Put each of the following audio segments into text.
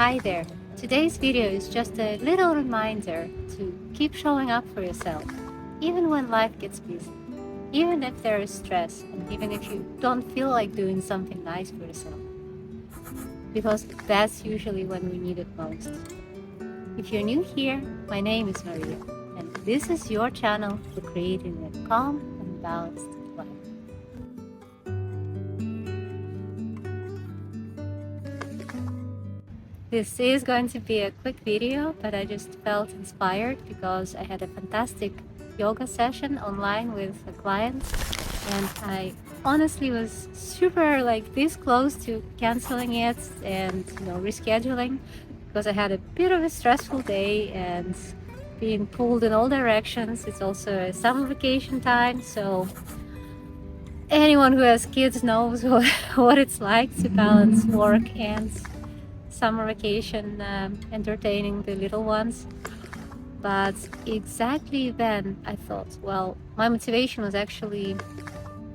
Hi there. Today's video is just a little reminder to keep showing up for yourself, even when life gets busy, even if there is stress, and even if you don't feel like doing something nice for yourself, because that's usually when we need it most. If you're new here, my name is Maria, and this is your channel for creating a calm and balanced life. This is going to be a quick video, but I just felt inspired because I had a fantastic yoga session online with a client, and I honestly was super this close to canceling it and rescheduling, because I had a bit of a stressful day and being pulled in all directions. It's also a summer vacation time, so anyone who has kids knows what it's like to balance work and summer vacation, entertaining the little ones. But exactly then I thought, well, my motivation was actually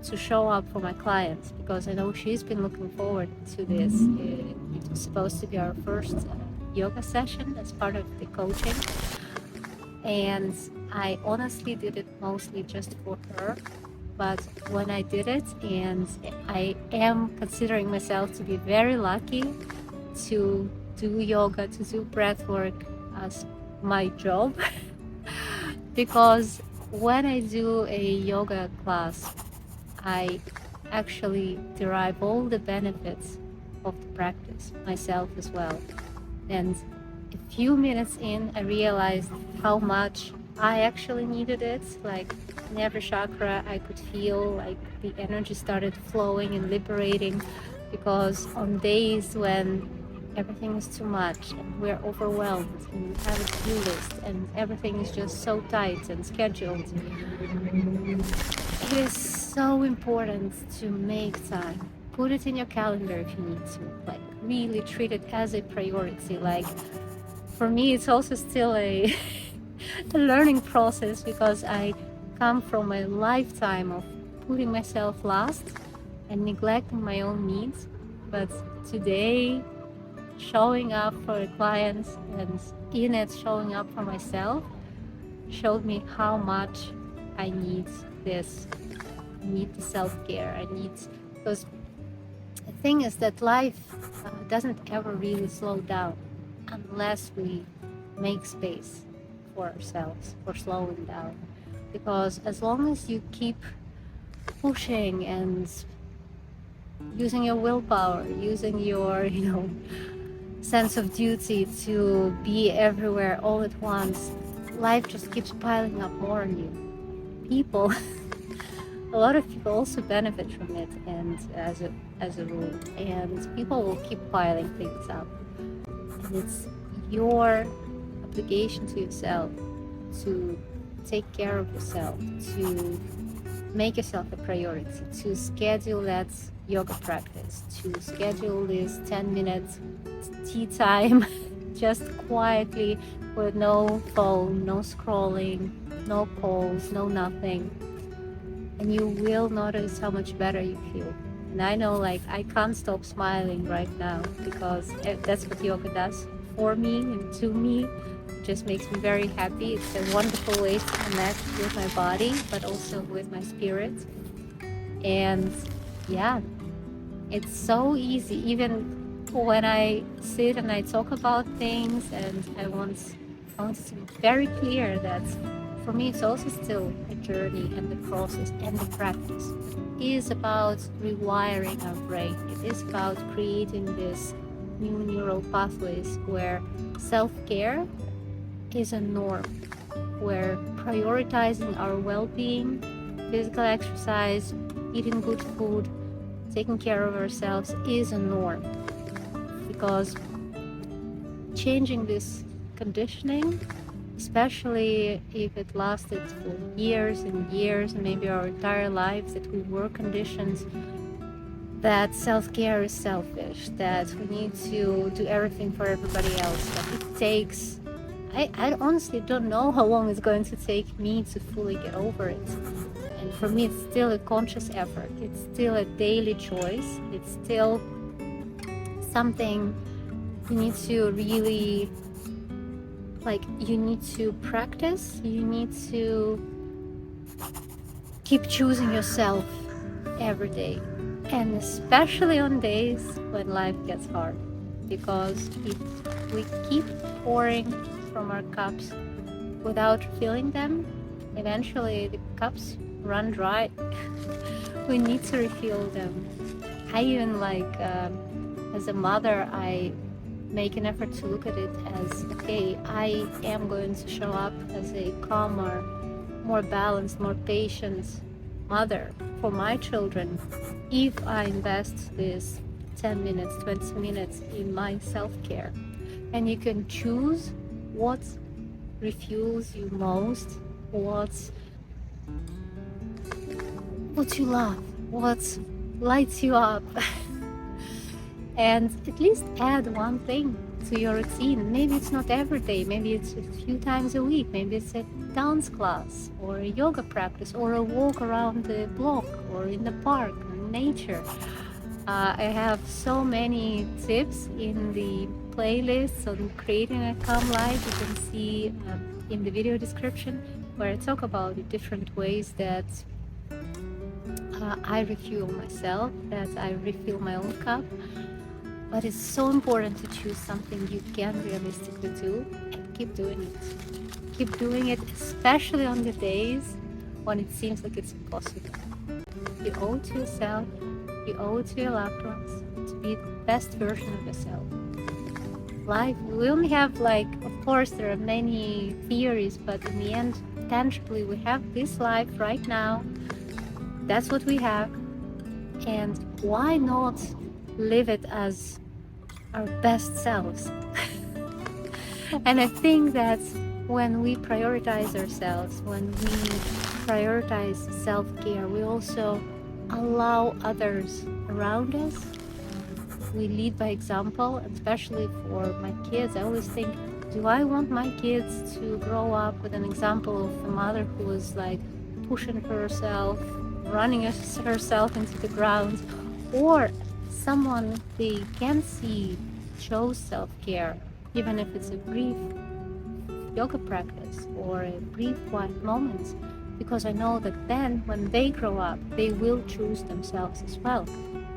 to show up for my clients, because I know she's been looking forward to this. It was supposed to be our first yoga session as part of the coaching, and I honestly did it mostly just for her. But when I did it, and I am considering myself to be very lucky to do yoga, to do breath work as my job, because when I do a yoga class, I actually derive all the benefits of the practice myself as well. And a few minutes in, I realized how much I actually needed it. Like in every chakra, I could feel like the energy started flowing and liberating, because on days when everything is too much and we're overwhelmed and we have a to-do list and everything is just so tight and scheduled, it is so important to make time. Put it in your calendar if you need to, really treat it as a priority. For me, it's also still a learning process, because I come from a lifetime of putting myself last and neglecting my own needs. But today, showing up for clients and in it showing up for myself showed me how much I need this. I need the self-care. Because the thing is that life doesn't ever really slow down unless we make space for ourselves, for slowing down. Because as long as you keep pushing and using your willpower, using your sense of duty to be everywhere all at once, life just keeps piling up more on you. People a lot of people also benefit from it, and as a rule, and people will keep piling things up, and it's your obligation to yourself to take care of yourself, to make yourself a priority, to schedule that yoga practice, to schedule this 10-minute tea time just quietly, with no phone, no scrolling, no calls, no nothing, and you will notice how much better you feel. And I know, I can't stop smiling right now, because that's what yoga does for me and to me. It just makes me very happy. It's a wonderful way to connect with my body, but also with my spirit. And yeah, it's so easy. Even when I sit and I talk about things, and I want to be very clear that for me it's also still a journey, and the process and the practice is about rewiring our brain. It is about creating this new neural pathways where self-care is a norm, where prioritizing our well-being, physical exercise, eating good food, taking care of ourselves is a norm. Because changing this conditioning, especially if it lasted for years and years, and maybe our entire lives, that we were conditioned that self-care is selfish, that we need to do everything for everybody else, that it takes, I honestly don't know how long it's going to take me to fully get over it. And for me, it's still a conscious effort. It's still a daily choice. It's still something You need to really, like, you need to practice, you need to keep choosing yourself every day, and especially on days when life gets hard, because if we keep pouring from our cups without filling them, eventually the cups run dry. We need to refill them. I even as a mother, I make an effort to look at it as, okay, I am going to show up as a calmer, more balanced, more patient mother for my children if I invest this 10 minutes, 20 minutes in my self-care. And you can choose what refuels you most, what you love, what lights you up. And at least add one thing to your routine. Maybe it's not every day, maybe it's a few times a week, maybe it's a dance class or a yoga practice or a walk around the block or in the park, in nature. I have so many tips in the playlist on creating a calm life. You can see in the video description where I talk about the different ways that I refuel myself, that I refill my own cup. But it's so important to choose something you can realistically do and keep doing it. Keep doing it, especially on the days when it seems like it's impossible. You owe it to yourself, you owe it to your loved ones to be the best version of yourself. Life, we only have, of course, there are many theories, but in the end, tangibly, we have this life right now. That's what we have. And why not live it as our best selves? And I think that when we prioritize ourselves, when we prioritize self-care, we also allow others around us. We lead by example, especially for my kids. I always think, do I want my kids to grow up with an example of a mother who was pushing herself, running herself into the ground, or someone they can see shows self-care, even if it's a brief yoga practice or a brief quiet moment, because I know that then when they grow up, they will choose themselves as well.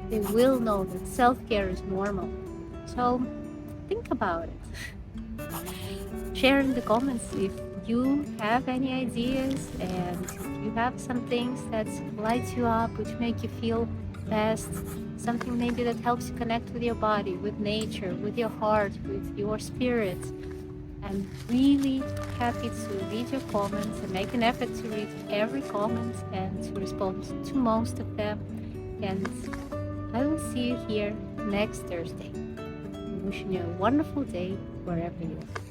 They will know that self-care is normal. So think about it. Share in the comments if you have any ideas, and if you have some things that light you up, which make you feel best, something maybe that helps you connect with your body, with nature, with your heart, with your spirit. I'm really happy to read your comments and make an effort to read every comment and to respond to most of them. And I will see you here next Thursday. I'm wishing you a wonderful day wherever you are.